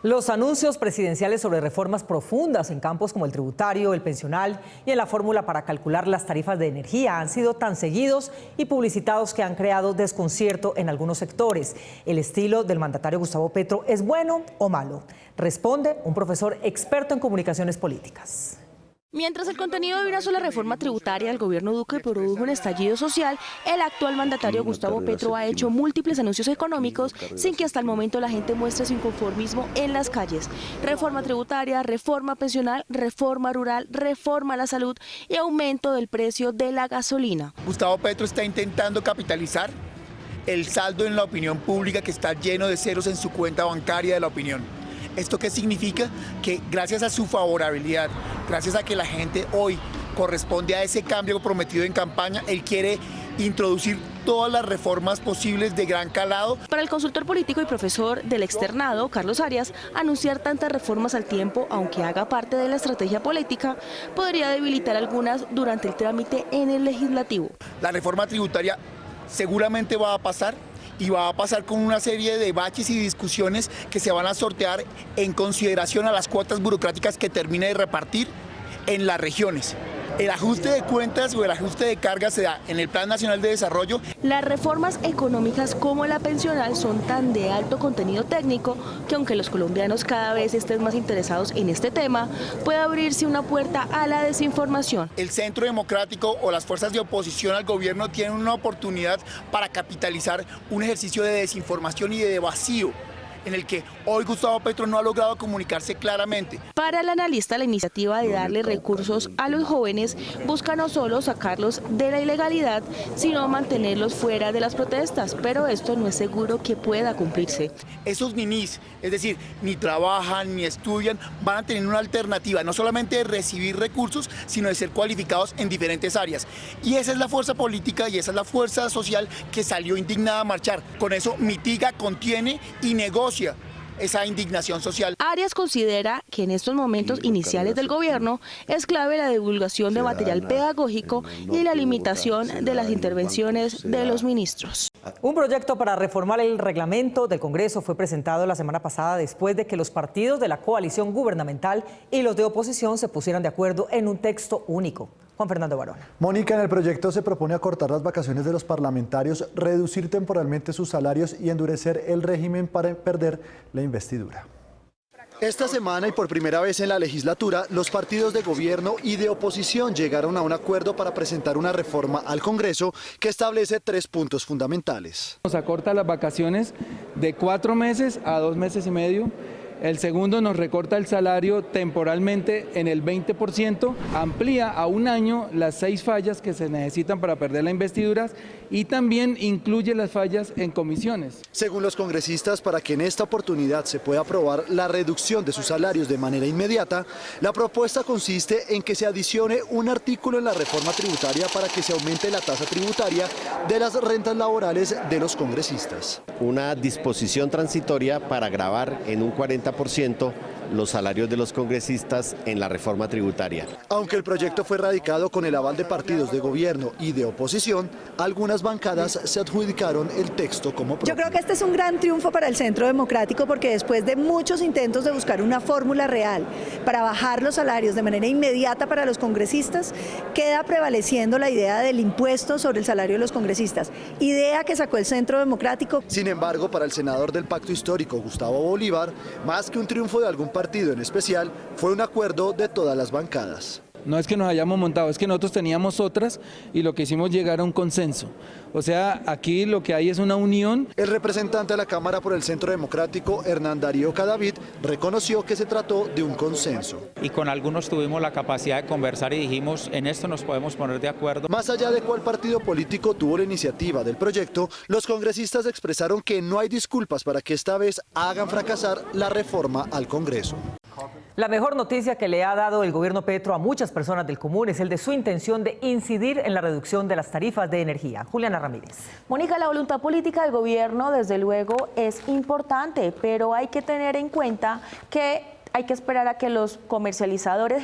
Los anuncios presidenciales sobre reformas profundas en campos como el tributario, el pensional y en la fórmula para calcular las tarifas de energía han sido tan seguidos y publicitados que han creado desconcierto en algunos sectores. ¿El estilo del mandatario Gustavo Petro es bueno o malo? Responde un profesor experto en comunicaciones políticas. Mientras el contenido de una sola reforma tributaria del gobierno Duque produjo un estallido social, el actual mandatario Gustavo Petro ha hecho múltiples anuncios económicos sin que hasta el momento la gente muestre su inconformismo en las calles. Reforma tributaria, reforma pensional, reforma rural, reforma a la salud y aumento del precio de la gasolina. Gustavo Petro está intentando capitalizar el saldo en la opinión pública que está lleno de ceros en su cuenta bancaria de la opinión. ¿Esto qué significa? Que gracias a su favorabilidad, gracias a que la gente hoy corresponde a ese cambio prometido en campaña, él quiere introducir todas las reformas posibles de gran calado. Para el consultor político y profesor del externado, Carlos Arias, anunciar tantas reformas al tiempo, aunque haga parte de la estrategia política, podría debilitar algunas durante el trámite en el legislativo. La reforma tributaria seguramente va a pasar, y va a pasar con una serie de baches y discusiones que se van a sortear en consideración a las cuotas burocráticas que termine de repartir en las regiones. El ajuste de cuentas o el ajuste de cargas se da en el Plan Nacional de Desarrollo. Las reformas económicas como la pensional son tan de alto contenido técnico que aunque los colombianos cada vez estén más interesados en este tema, puede abrirse una puerta a la desinformación. El Centro Democrático o las fuerzas de oposición al gobierno tienen una oportunidad para capitalizar un ejercicio de desinformación y de vacío en el que hoy Gustavo Petro no ha logrado comunicarse claramente. Para el analista, la iniciativa de darle recursos a los jóvenes busca no solo sacarlos de la ilegalidad, sino mantenerlos fuera de las protestas, pero esto no es seguro que pueda cumplirse. Esos ninis, es decir, ni trabajan ni estudian, van a tener una alternativa, no solamente de recibir recursos, sino de ser cualificados en diferentes áreas. Y esa es la fuerza política y esa es la fuerza social que salió indignada a marchar. Con eso mitiga, contiene y negocia esa indignación social. Arias considera que en estos momentos iniciales del gobierno es clave la divulgación de material pedagógico y la limitación de las intervenciones de los ministros. Un proyecto para reformar el reglamento del Congreso fue presentado la semana pasada después de que los partidos de la coalición gubernamental y los de oposición se pusieran de acuerdo en un texto único. Juan Fernando Barona. Mónica, en el proyecto se propone acortar las vacaciones de los parlamentarios, reducir temporalmente sus salarios y endurecer el régimen para perder la investidura. Esta semana y por primera vez en la legislatura, los partidos de gobierno y de oposición llegaron a un acuerdo para presentar una reforma al Congreso que establece 3 puntos fundamentales. Nos acorta las vacaciones de 4 meses a 2 meses y medio. El segundo nos recorta el salario temporalmente en el 20%, amplía a 1 año las 6 fallas que se necesitan para perder la investidura y también incluye las fallas en comisiones. Según los congresistas, para que en esta oportunidad se pueda aprobar la reducción de sus salarios de manera inmediata, la propuesta consiste en que se adicione un artículo en la reforma tributaria para que se aumente la tasa tributaria de las rentas laborales de los congresistas. Una disposición transitoria para gravar en un 40% los salarios de los congresistas en la reforma tributaria. Aunque el proyecto fue radicado con el aval de partidos de gobierno y de oposición, algunas bancadas se adjudicaron el texto como propio. Yo creo que este es un gran triunfo para el Centro Democrático porque después de muchos intentos de buscar una fórmula real para bajar los salarios de manera inmediata para los congresistas, queda prevaleciendo la idea del impuesto sobre el salario de los congresistas, idea que sacó el Centro Democrático. Sin embargo, para el senador del Pacto Histórico, Gustavo Bolívar, más que un triunfo de algún partido en especial, fue un acuerdo de todas las bancadas. No es que nos hayamos montado, es que nosotros teníamos otras y lo que hicimos llegar a un consenso. O sea, aquí lo que hay es una unión. El representante de la Cámara por el Centro Democrático, Hernán Darío Cadavid, reconoció que se trató de un consenso. Y con algunos tuvimos la capacidad de conversar y dijimos, en esto nos podemos poner de acuerdo. Más allá de cuál partido político tuvo la iniciativa del proyecto, los congresistas expresaron que no hay disculpas para que esta vez hagan fracasar la reforma al Congreso. La mejor noticia que le ha dado el gobierno Petro a muchas personas del común es el de su intención de incidir en la reducción de las tarifas de energía. Juliana Ramírez. Mónica, la voluntad política del gobierno desde luego es importante, pero hay que tener en cuenta que hay que esperar a que los comercializadores,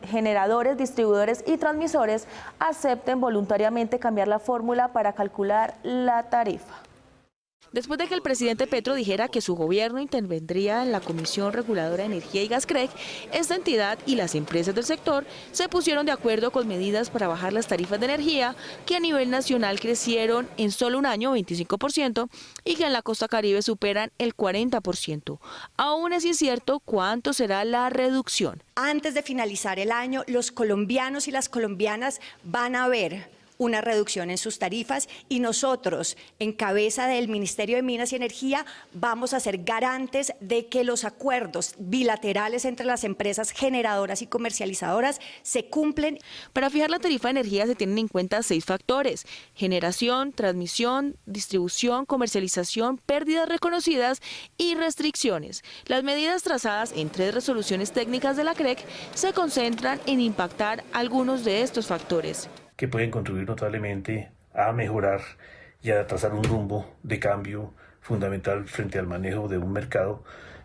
generadores, distribuidores y transmisores acepten voluntariamente cambiar la fórmula para calcular la tarifa. Después de que el presidente Petro dijera que su gobierno intervendría en la Comisión Reguladora de Energía y Gas CREG, esta entidad y las empresas del sector se pusieron de acuerdo con medidas para bajar las tarifas de energía que a nivel nacional crecieron en solo un año 25% y que en la costa caribe superan el 40%. Aún es incierto cuánto será la reducción. Antes de finalizar el año, los colombianos y las colombianas van a ver una reducción en sus tarifas y nosotros, en cabeza del Ministerio de Minas y Energía, vamos a ser garantes de que los acuerdos bilaterales entre las empresas generadoras y comercializadoras se cumplen. Para fijar la tarifa de energía se tienen en cuenta 6 factores: generación, transmisión, distribución, comercialización, pérdidas reconocidas y restricciones. Las medidas trazadas en 3 resoluciones técnicas de la CREG se concentran en impactar algunos de estos factores, que pueden contribuir notablemente a mejorar y a trazar un rumbo de cambio fundamental frente al manejo de un mercado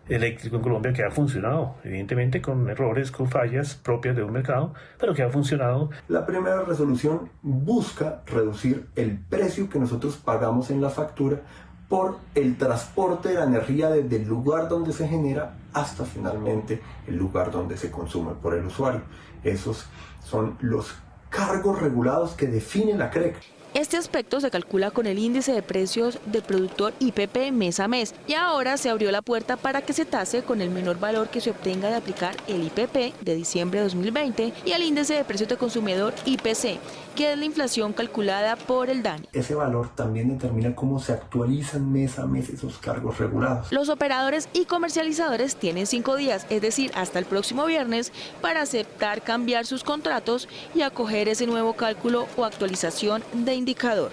eléctrico en Colombia que ha funcionado, evidentemente con errores, con fallas propias de un mercado, pero que ha funcionado. La primera resolución busca reducir el precio que nosotros pagamos en la factura por el transporte de la energía desde el lugar donde se genera hasta finalmente el lugar donde se consume por el usuario. Esos son los cargos regulados que define la CREG. Este aspecto se calcula con el índice de precios del productor IPP mes a mes y ahora se abrió la puerta para que se tase con el menor valor que se obtenga de aplicar el IPP de diciembre de 2020 y el índice de precios de consumidor IPC, que es la inflación calculada por el DANE. Ese valor también determina cómo se actualizan mes a mes esos cargos regulados. Los operadores y comercializadores tienen 5 días, es decir, hasta el próximo viernes, para aceptar cambiar sus contratos y acoger ese nuevo cálculo o actualización de indicador.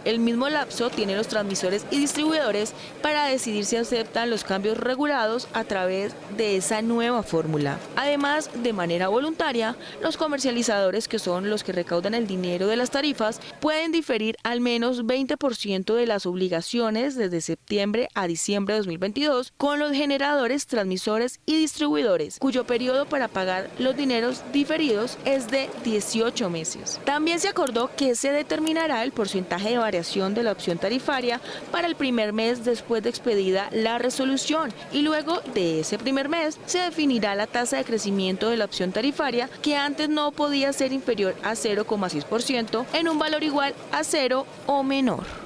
El mismo lapso tienen los transmisores y distribuidores para decidir si aceptan los cambios regulados a través de esa nueva fórmula. Además, de manera voluntaria, los comercializadores, que son los que recaudan el dinero de las tarifas, pueden diferir al menos 20% de las obligaciones desde septiembre a diciembre de 2022 con los generadores, transmisores y distribuidores, cuyo periodo para pagar los dineros diferidos es de 18 meses. También se acordó que se determinará el porcentaje de variación de la opción tarifaria para el primer mes después de expedida la resolución y luego de ese primer mes se definirá la tasa de crecimiento de la opción tarifaria, que antes no podía ser inferior a 0,6% en un valor igual a 0 o menor.